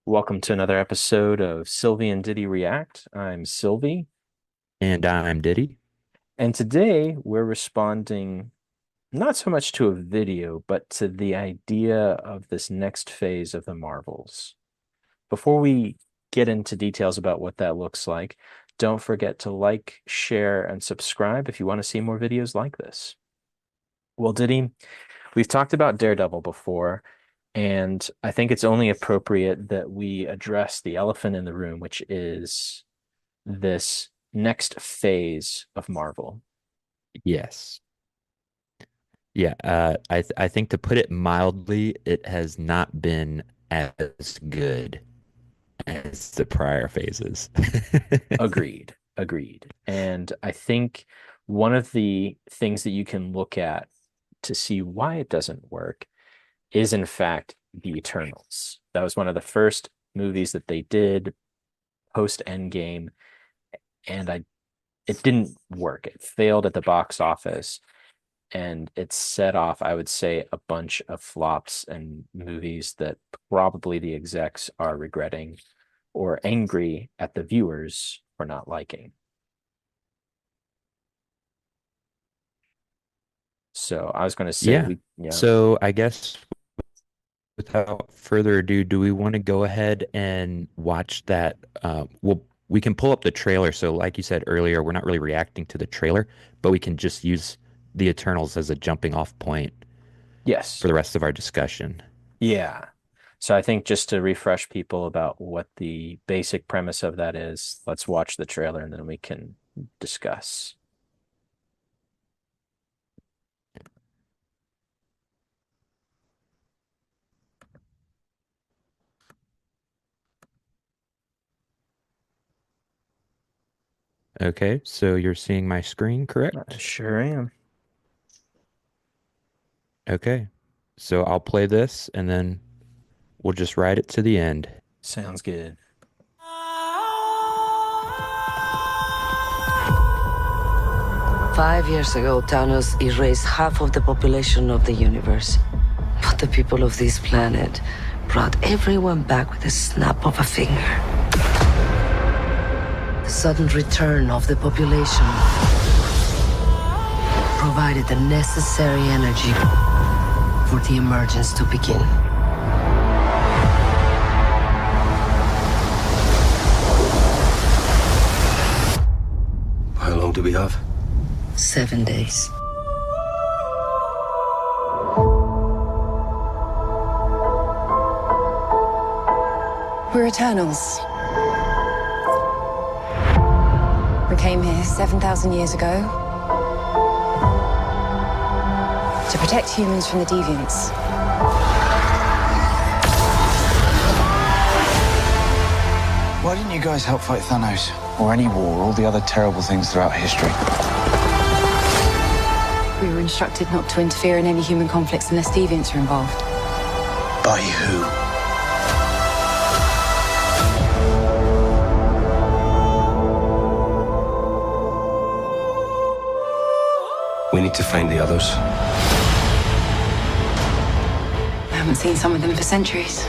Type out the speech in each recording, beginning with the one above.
Welcome to another episode of Silvie and Didy React. I'm Silvie, And I'm Diddy. and today we're responding not so much to a video, but to the idea of this next phase of the Marvels. Before we get into details about what that looks like, don't forget to like, share, and subscribe if you want to see more videos like this. Well, Diddy, we've talked about Daredevil before, and I think it's only appropriate that we address the elephant in the room, which is this next phase of Marvel. Yes. Yeah, I think to put it mildly, it has not been as good as the prior phases. Agreed. Agreed. And I think one of the things that you can look at to see why it doesn't work is, in fact, the Eternals. That was one of the first movies that they did post End Game, and it didn't work. It failed at the box office, and it set off, I would say, a bunch of flops and movies that probably the execs are regretting or angry at the viewers for not liking. So I was going to say Yeah. yeah. So I guess without further ado, do we want to go ahead and watch that? We can pull up the trailer. So like you said earlier, we're not really reacting to the trailer, but we can just use the Eternals as a jumping off point Yes. for the rest of our discussion. Yeah. So I think just to refresh people about what the basic premise of that is, let's watch the trailer and then we can discuss. Okay, so you're seeing my screen, I correct? sure am. Okay. So I'll play this and then we'll just ride it to the end. Sounds good. 5 years ago, Thanos erased half of the population of the universe. But the people of this planet brought everyone back with a snap of a finger. The sudden return of the population provided the necessary energy for the emergence to begin. How long do we have? 7 days. We're Eternals. We came here 7,000 years ago to protect humans from the deviants. Why didn't you guys help fight Thanos? Or any war, all the other terrible things throughout history? We were instructed not to interfere in any human conflicts unless deviants are involved. By who? We need to find the others. I haven't seen some of them for centuries.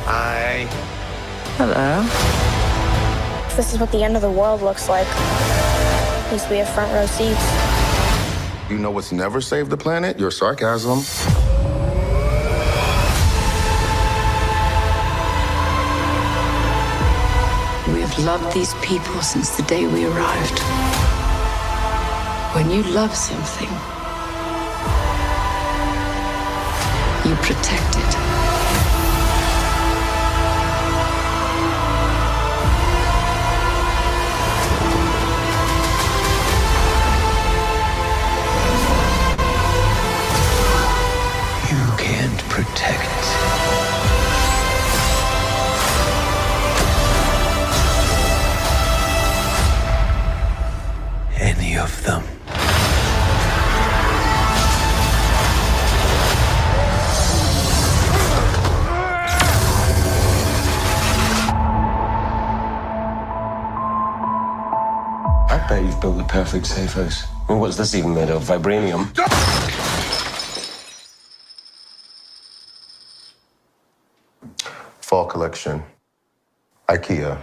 Hi. Hello. This is what the end of the world looks like. At least we have front row seats. You know what's never saved the planet? Your sarcasm. We have loved these people since the day we arrived. When you love something, you protect it. You can't protect any of them. I bet you've built the perfect safe house. I mean, what's this even made of? Vibranium? Fall collection. IKEA.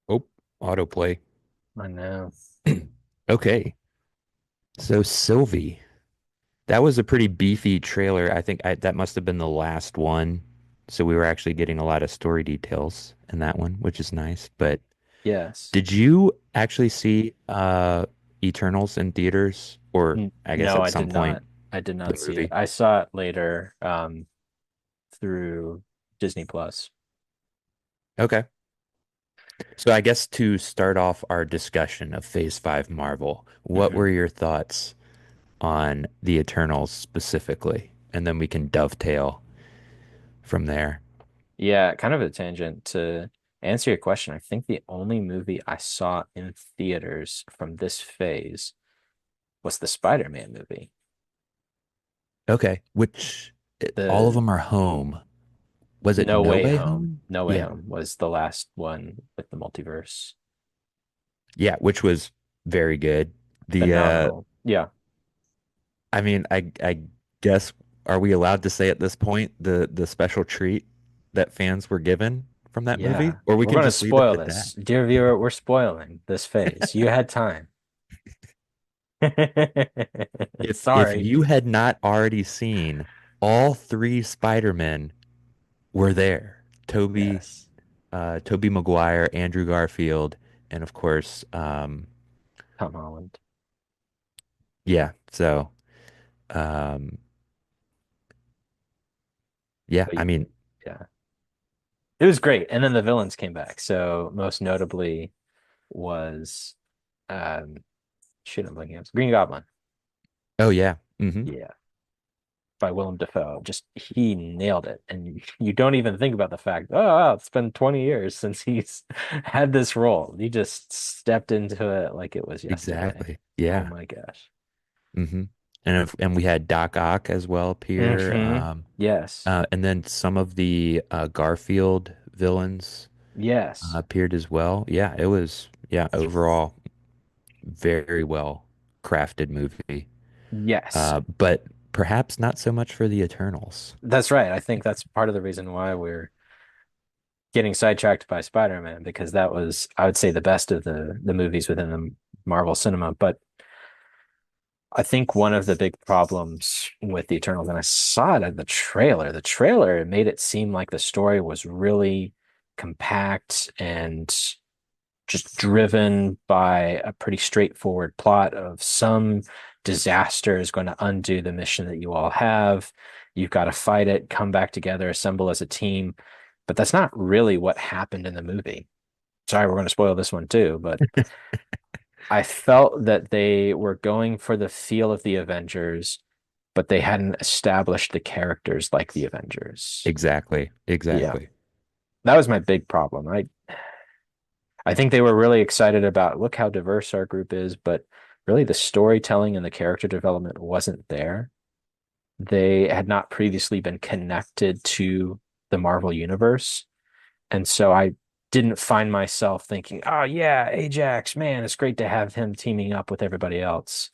Oh, autoplay. I know. Okay. So Sylvie, that was a pretty beefy trailer. That must have been the last one. So we were actually getting a lot of story details in that one, which is nice. But Yes. did you actually see Eternals in theaters or I guess No, at I some did point not. I did the not see it. movie? I saw it later, through Disney Plus. Okay. So I guess to start off our discussion of Phase 5 Marvel, what Hmm. were your thoughts on the Eternals specifically? And then we can dovetail from there. Yeah, kind of a tangent to answer your question. I think the only movie I saw in theaters from this phase was the Spider-Man movie. Okay, all of The them are home. Was it No No Way Way Home. Home? No Way Yeah. Home was the last one with the multiverse. Yeah, which was very good. The Phenomenal. Yeah. I mean, I guess are we allowed to say at this point the special treat that fans were given from that movie? Yeah. Or we We're can going to just leave it spoil at that. this. Dear viewer, we're spoiling this phase. You had time. If Sorry. you had not already seen all three Spider-Men were there. Yes. Toby Maguire, Andrew Garfield, and of course, Tom Holland. yeah. So, um, yeah. But I mean, yeah. It was great. And then the villains came back. So most notably was shoot, I'm blanking out. Green Goblin. oh yeah. Yeah. By Willem Dafoe. Just he nailed it. And you don't even think about the fact, oh wow, it's been 20 years since he's had this role. He just stepped into it like it was yesterday. Exactly. Oh Yeah. my gosh. hmm and we had Doc Ock as well appear. Yes. And then some of the Garfield villains Yes. appeared as well. Yeah, it was overall very well crafted movie. Yes. But perhaps not so much for the Eternals. That's right. I think that's part of the reason why we're getting sidetracked by Spider-Man, because that was, I would say, the best of the movies within the Marvel cinema. But I think one of the big problems with the Eternals, and I saw it in the trailer made it seem like the story was really compact and just driven by a pretty straightforward plot of some disaster is going to undo the mission that you all have. You've got to fight it, come back together, assemble as a team. But that's not really what happened in the movie. Sorry, we're going to spoil this one too, but I felt that they were going for the feel of the Avengers, but they hadn't established the characters like the Avengers. Exactly. Yeah, Exactly. that was my big problem. I think they were really excited about look how diverse our group is, but really the storytelling and the character development wasn't there. They had not previously been connected to the Marvel universe. And so I didn't find myself thinking, oh yeah, Ajax, man, it's great to have him teaming up with everybody else.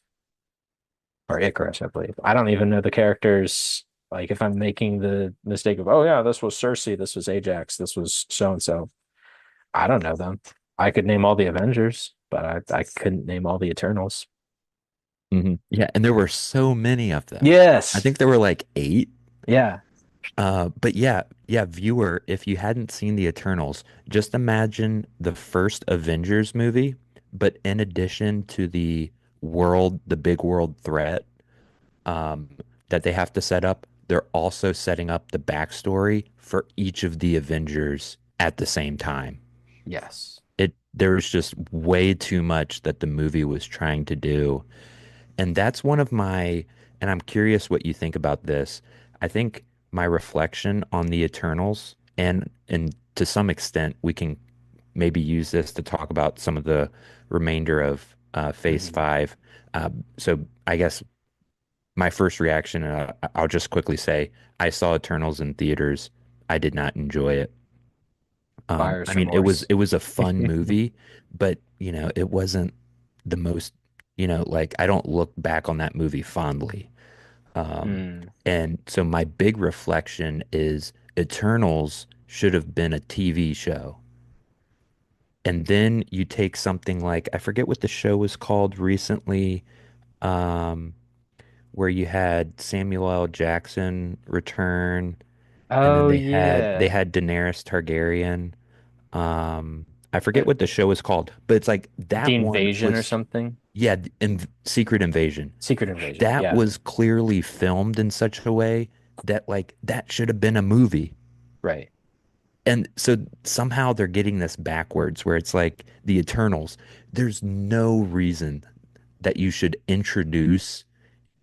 Or Icarus, I believe. I don't even know the characters. Like if I'm making the mistake of, oh yeah, this was Cersei, this was Ajax, this was so and so. I don't know them. I could name all the Avengers, but I couldn't name all the Eternals. Yeah, and there were so many of them. I Yes. think there were like eight. Yeah. But yeah, viewer, if you hadn't seen the Eternals, just imagine the first Avengers movie, but in addition to the big world threat, um, that they have to set up, they're also setting up the backstory for each of the Avengers at the same time. Yes. There was just way too much that the movie was trying to do. And that's one of my, and I'm curious what you think about this. I think my reflection on the Eternals, and to some extent, we can maybe use this to talk about some of the remainder of Phase Mhm. 5. So I guess my first reaction, I'll just quickly say, I saw Eternals in theaters. I did not enjoy it. Buyer's I mean, it was remorse. it was a fun movie, but it wasn't the most, like I don't look back on that movie fondly. Um, Mm. and so my big reflection is Eternals should have been a TV show. And then you take something like, I forget what the show was called recently, um, where you had Samuel L. Jackson return, and then Oh they yeah. had Daenerys Targaryen. I forget Uh, what the show is called, but it's like the that one Invasion or was, something. yeah, Secret Invasion. Secret Invasion. That Yeah. was clearly filmed in such a way that like that should have been a movie. Right. And so somehow they're getting this backwards where it's like the Eternals. There's no reason that you should introduce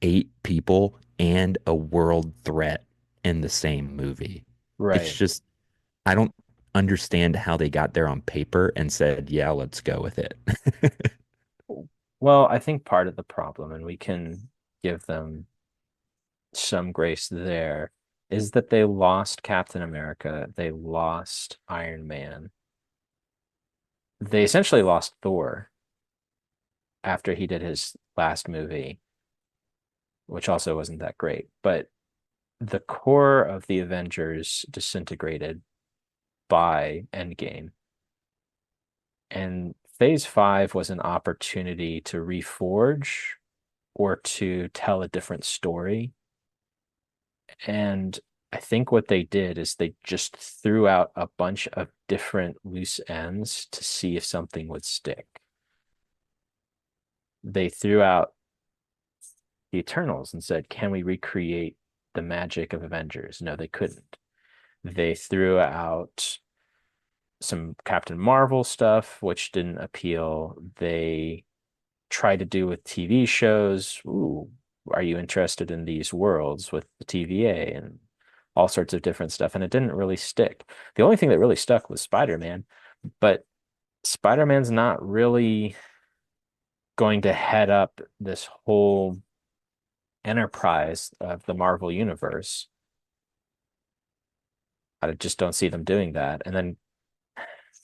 8 people and a world threat in the same movie. It's Right. just, I don't understand how they got there on paper and said, yeah, let's go with it. Well, I think part of the problem, and we can give them some grace there, is that they lost Captain America. They lost Iron Man. They essentially lost Thor after he did his last movie, which also wasn't that great. But the core of the Avengers disintegrated by Endgame. And phase five was an opportunity to reforge or to tell a different story. And I think what they did is they just threw out a bunch of different loose ends to see if something would stick. They threw out the Eternals and said, can we recreate the magic of Avengers? No, they couldn't. They threw out some Captain Marvel stuff, which didn't appeal. They tried to do with TV shows. Ooh, are you interested in these worlds with the TVA and all sorts of different stuff? And it didn't really stick. The only thing that really stuck was Spider-Man, but Spider-Man's not really going to head up this whole enterprise of the Marvel universe. I just don't see them doing that. And then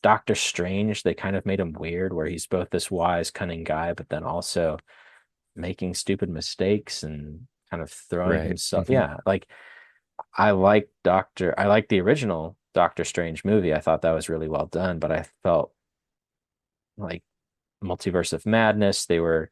Doctor Strange, they kind of made him weird, where he's both this wise, cunning guy, but then also making stupid mistakes and kind of throwing Right. himself. Yeah, like I like the original Doctor Strange movie. I thought that was really well done, but I felt like Multiverse of Madness, they were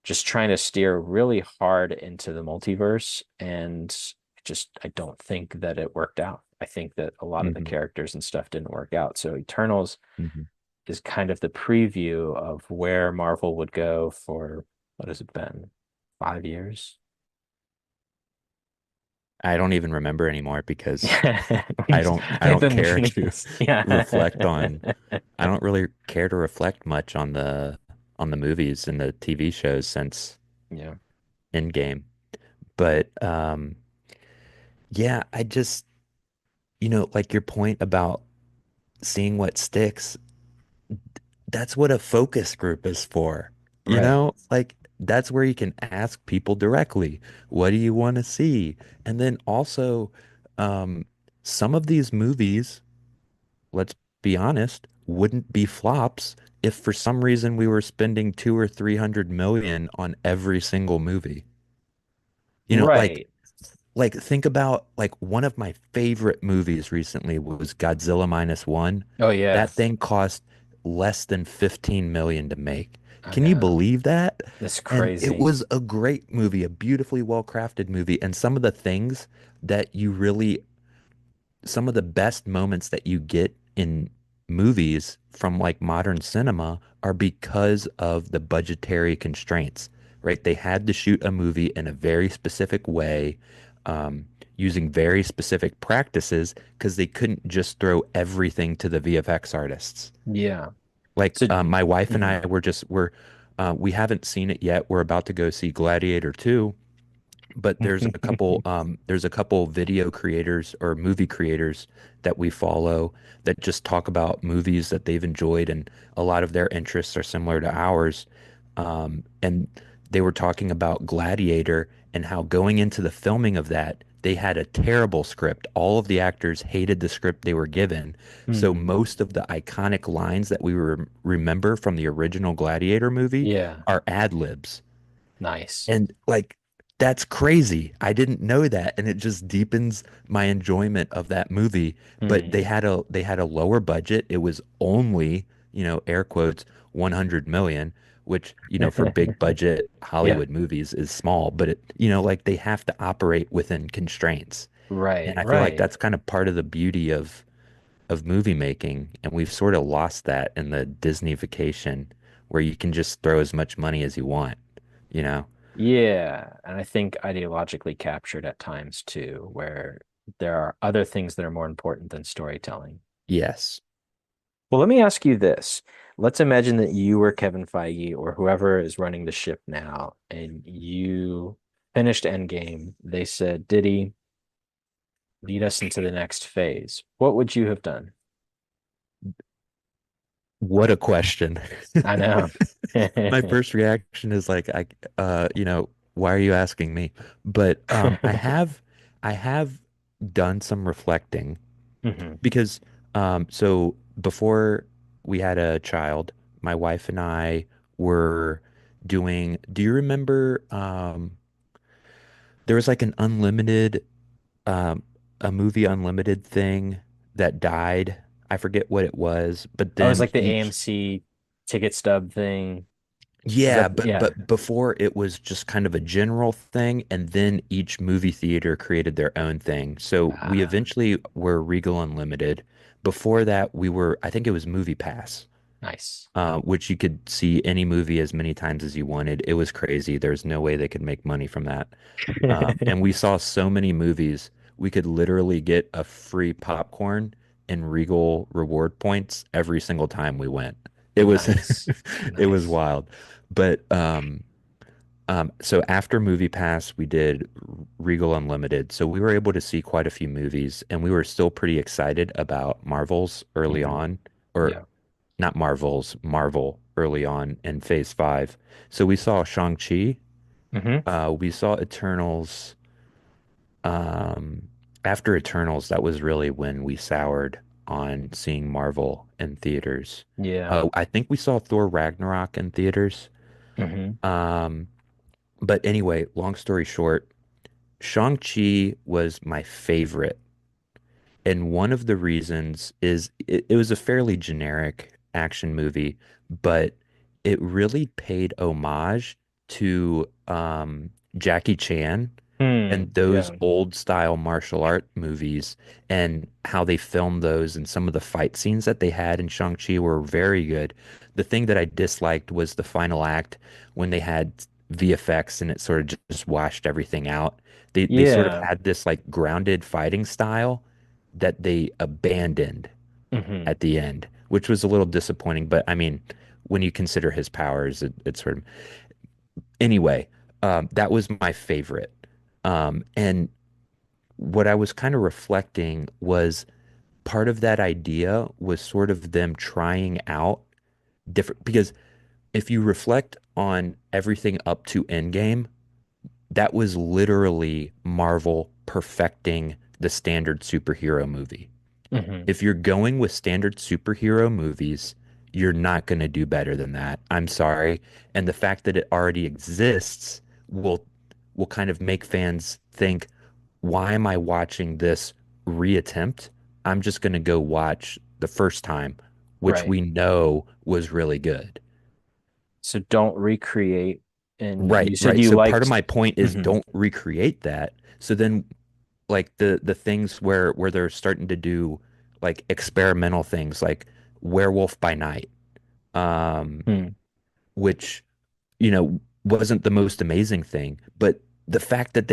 just trying to steer really hard into the multiverse, and just I don't think that it worked out. I think that a lot of the Hmm. characters and stuff didn't work out. So Eternals Hmm. is kind of the preview of where Marvel would go for what has it been? 5 years? I don't even remember anymore because I They've don't been care making to this. Yeah. reflect on I don't really care to reflect much on the movies and the TV shows since Yeah. Endgame. But yeah, I just like your point about seeing what sticks, that's what a focus group is for. Right. Like that's where you can ask people directly, what do you want to see? And then also um some of these movies, let's be honest, wouldn't be flops if for some reason we were spending 2 or 300 million on every single movie. You know, like Right. like think about like one of my favorite movies recently was Godzilla minus one. Oh yeah. That thing cost less than 15 million to make. I Can you know. believe that? That's And it crazy. was a great movie, a beautifully well-crafted movie, and some of the things that you really some of the best moments that you get in movies from like modern cinema are because of the budgetary constraints, right? They had to shoot a movie in a very specific way, um, using very specific practices because they couldn't just throw everything to the VFX artists. Yeah. Like So my wife and mhm. I we haven't seen it yet. We're about to go see Gladiator 2, but there's a couple video creators or movie creators that we follow that just talk about movies that they've enjoyed, and a lot of their interests are similar to ours. And they were talking about Gladiator and how going into the filming of that they had a terrible script. All of the actors hated the script they were given. So Hmm. most of the iconic lines that we remember from the original Gladiator movie Yeah. are ad libs. Nice. And like that's crazy. I didn't know that, and it just deepens my enjoyment of that movie. But Hmm. they had a lower budget. It was only, air quotes, 100 million, which, for big budget Yeah. Hollywood movies is small, but like they have to operate within constraints. Right. And I feel like Right. that's kind of part of the beauty of movie making, and we've sort of lost that in the Disneyfication where you can just throw as much money as you want, you know? Yeah. And I think ideologically captured at times too, where there are other things that are more important than storytelling. Yes. Well, let me ask you this. Let's imagine that you were Kevin Feige or whoever is running the ship now, and you finished Endgame. They said, Diddy, lead us into the next phase. What would you have done? What a question. I know. My first reaction is like, why are you asking me? But I have done some reflecting Hmm. because so before we had a child, my wife and I were doing, do you remember there was like an unlimited um a movie unlimited thing that died. I forget what it was, but I was then like the each AMC ticket stub thing. Was yeah, that, but yeah. before it was just kind of a general thing, and then each movie theater created their own thing. So we Ah, eventually were Regal Unlimited. Before that, we were, I think it was Movie Pass, nice. which you could see any movie as many times as you wanted. It was crazy. There's no way they could make money from that. And we saw so many movies, we could literally get a free popcorn and Regal reward points every single time we went. It was Nice. it was Nice. wild. But so after Movie Pass, we did Regal Unlimited. So we were able to see quite a few movies, and we were still pretty excited about Marvels early Hmm. on, or Yeah. not Marvels, Marvel early on in Phase 5. So we saw Shang-Chi, Hmm. we saw Eternals. Um, After Eternals, that was really when we soured on seeing Marvel in theaters. Yeah. I think we saw Thor Ragnarok in theaters. Hmm. Um, but anyway, long story short, Shang-Chi was my favorite. And one of the reasons is it was a fairly generic action movie, but it really paid homage to Jackie Chan Hmm. and those Yeah. old style martial art movies and how they filmed those, and some of the fight scenes that they had in Shang-Chi were very good. The thing that I disliked was the final act when they had VFX and it sort of just washed everything out. They sort of Yeah. had this like grounded fighting style that they abandoned Hmm. at the end, which was a little disappointing. But I mean, when you consider his powers, it sort of anyway, that was my favorite. And what I was kind of reflecting was part of that idea was sort of them trying out different, because if you reflect on everything up to Endgame, that was literally Marvel perfecting the standard superhero movie. Hmm. If you're going with standard superhero movies, you're not going to do better than that. I'm sorry. And the fact that it already exists will kind of make fans think, why am I watching this reattempt? I'm just going to go watch the first time, which Right. we know was really good. So don't recreate. And Right, you said right. you So part of liked. my point is Hmm. don't recreate that. So then like the things where they're starting to do like experimental things like Werewolf by Night, um, Hmm. which wasn't the most amazing thing, but the fact that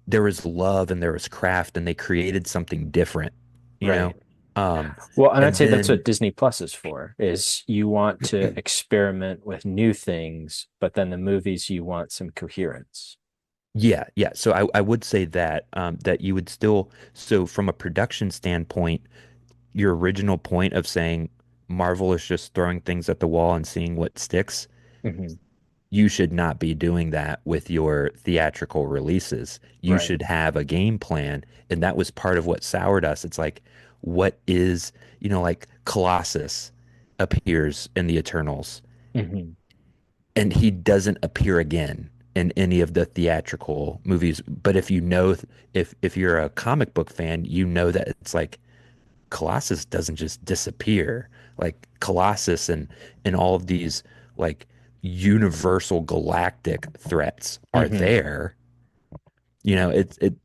there was love and there was craft and they created something different, you know, Right. um, Well, and I'd and say that's what then Disney Plus is for, is you want to experiment with new things, but then the movies you want some coherence. yeah, yeah. So I would say that that you would still, so from a production standpoint, your original point of saying Marvel is just throwing things at the wall and seeing what sticks, Hmm. you should not be doing that with your theatrical releases. You Right. should have a game plan. And that was part of what soured us. It's like, what is, like Colossus appears in the Eternals Hmm. and he doesn't appear again in any of the theatrical movies. But if you're a comic book fan, you know that it's like Colossus doesn't just disappear. Like Colossus and all of these like universal galactic threats are Hmm. there. It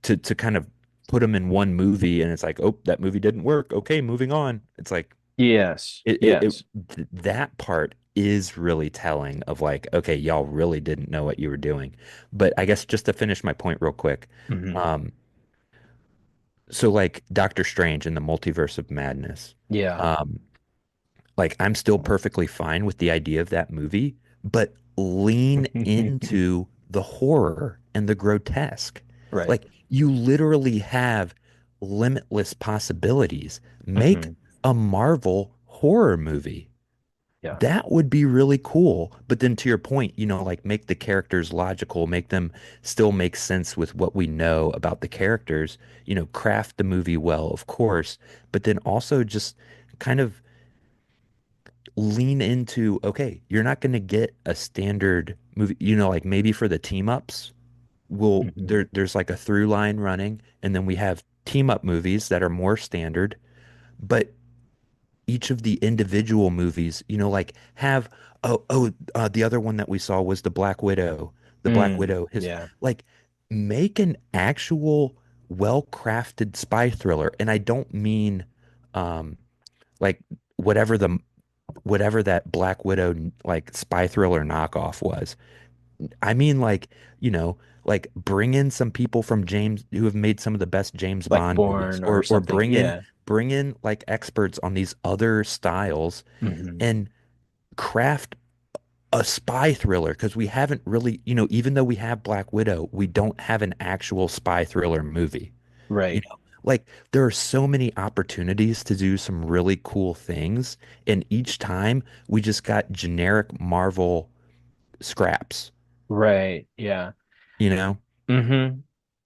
to kind of put them in one movie and it's like, oh, that movie didn't work. Okay, moving on. It's like Yes. it Yes. that part is really telling of like, okay, y'all really didn't know what you were doing. But I guess just to finish my point real quick, Hmm. um, so like Doctor Strange in the Multiverse of Madness, Yeah. um, like I'm still perfectly fine with the idea of that movie, but lean into the horror and the grotesque. Right. Like you literally have limitless possibilities. Make Hmm. a Marvel horror movie. Yeah. That would be really cool. But then to your point, like make the characters logical, make them still make sense with what we know about the characters, craft the movie well, of course, but then also just kind of lean into, okay, you're not going to get a standard movie, like maybe for the team ups, Hmm. there's like a through line running, and then we have team up movies that are more standard, but each of the individual movies, like have the other one that we saw was the Black Widow. The Black Mm. Widow, his Yeah. like make an actual well-crafted spy thriller. And I don't mean um like whatever the whatever that Black Widow like spy thriller knockoff was. I mean like bring in some people from James who have made some of the best James Like Bond movies Born or or something. Yeah. bring in like experts on these other styles Hmm. and craft a spy thriller because we haven't really, even though we have Black Widow, we don't have an actual spy thriller movie. You Right. know, like there are so many opportunities to do some really cool things, and each time we just got generic Marvel scraps, Right. Yeah. you know? Hmm.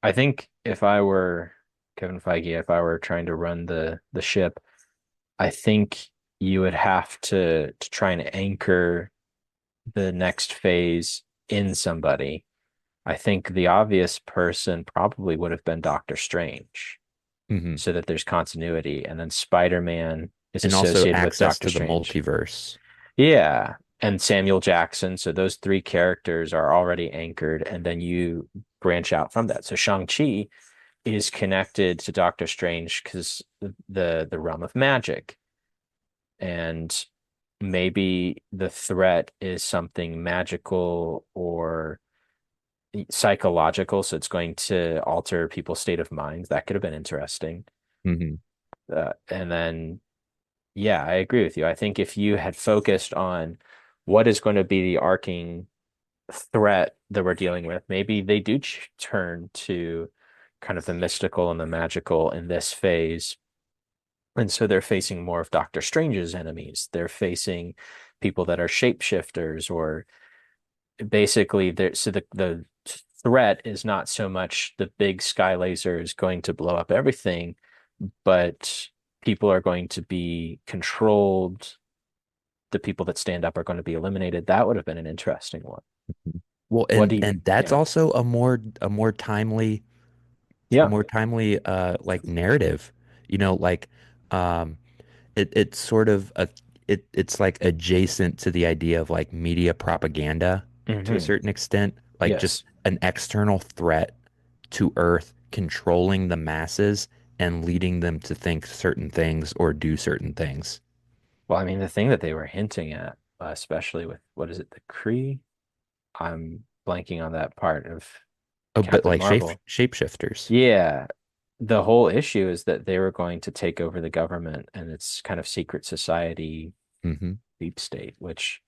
I think if I were Kevin Feige, if I were trying to run the ship, I think you would have to try and anchor the next phase in somebody. I think the obvious person probably would have been Doctor Strange, Hmm. so that there's continuity, and then Spider-Man is And also associated with access Doctor to the Strange. multiverse. Yeah. And Samuel Jackson. So those three characters are already anchored, and then you branch out from that. So Shang-Chi is connected to Doctor Strange because the realm of magic. And maybe the threat is something magical or psychological, so it's going to alter people's state of mind. That could have been interesting. Hmm. And then yeah, I agree with you. I think if you had focused on what is going to be the arcing threat that we're dealing with, maybe they do turn to kind of the mystical and the magical in this phase. And so they're facing more of Doctor Strange's enemies. They're facing people that are shapeshifters, or basically the threat is not so much the big sky laser is going to blow up everything, but people are going to be controlled. The people that stand up are going to be eliminated. That would have been an interesting one. Well, What and do you, and that's yeah. also a Yeah. more timely like narrative. Like um it's sort of it's like adjacent to the idea of like media propaganda to a Hmm. certain extent, like just Yes. an external threat to Earth controlling the masses and leading them to think certain things or do certain things. Well, I mean, the thing that they were hinting at, especially with what is it, the Kree? I'm blanking on that part of Oh, but Captain like Marvel. shapeshifters. Yeah. The whole issue is that they were going to take over the government and its kind of secret society Hmm. deep state, which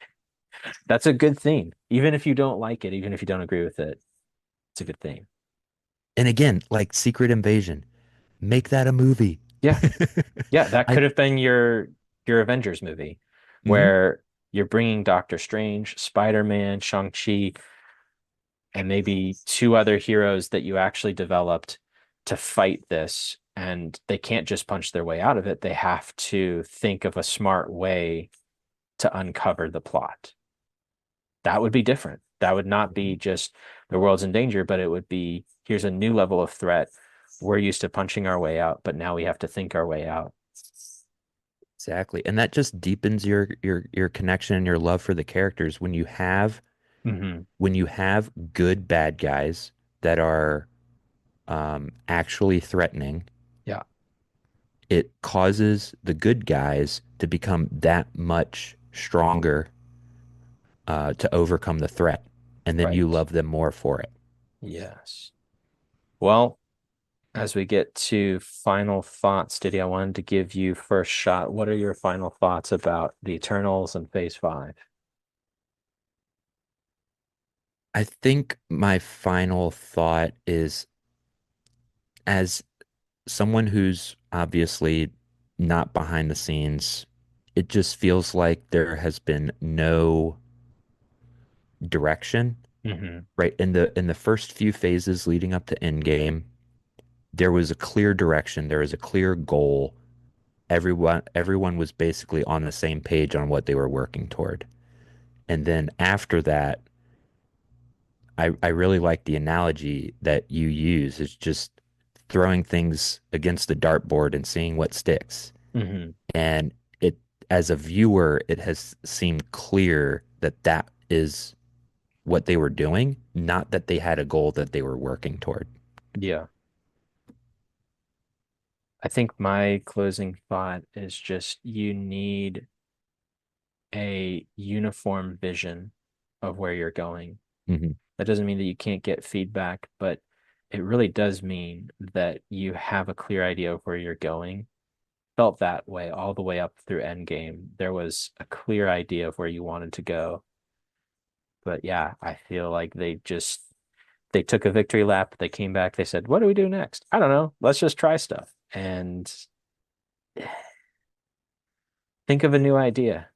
that's a good thing. Even if you don't like it, even if you don't agree with it, it's a good thing. And again, like Secret Invasion, make that a movie. Yeah. Yeah, that I could have been your Avengers movie mhm. where You're bringing Doctor Strange, Spider-Man, Shang-Chi, and maybe two other heroes that you actually developed to fight this. And they can't just punch their way out of it. They have to think of a smart way to uncover the plot. That would be different. That would not be just the world's in danger, but it would be, here's a new level of threat. We're used to punching our way out, but now we have to think our way out. Exactly. And that just deepens your connection and your love for the characters when you have Mm-hmm. good bad guys that are actually threatening. Yeah. It causes the good guys to become that much stronger to overcome the threat. And then you Right. love them more for it. Yes. Well, as we get to final thoughts, Diddy, I wanted to give you first shot. What are your final thoughts about the Eternals and Phase 5? I think my final thought is, as someone who's obviously not behind the scenes, it just feels like there has been no direction, Mm-hmm. right? In the first few phases leading up to Endgame, there was a clear direction, there was a clear goal. Everyone was basically on the same page on what they were working toward. And then after that, I really like the analogy that you use. It's just throwing things against the dartboard and seeing what sticks. Mm-hmm. And it, as a viewer, it has seemed clear that that is what they were doing, not that they had a goal that they were working toward. Yeah. I think my closing thought is just you need a uniform vision of where you're going. Hmm. That doesn't mean that you can't get feedback, but it really does mean that you have a clear idea of where you're going. Felt that way all the way up through Endgame. There was a clear idea of where you wanted to go. But yeah, I feel like they took a victory lap, they came back, they said, "What do we do next? I don't know. Let's just try stuff." And think of a new idea.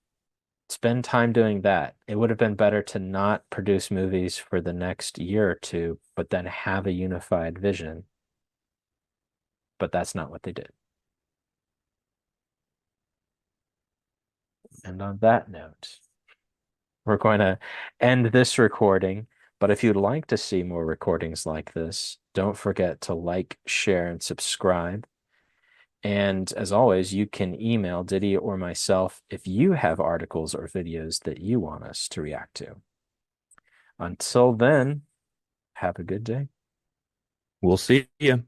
Spend time doing that. It would have been better to not produce movies for the next year or two, but then have a unified vision. But that's not what they did. And on that note, we're going to end this recording. But if you'd like to see more recordings like this, don't forget to like, share, and subscribe. And as always, you can email Diddy or myself if you have articles or videos that you want us to react to. Until then, have a good day. We'll see you.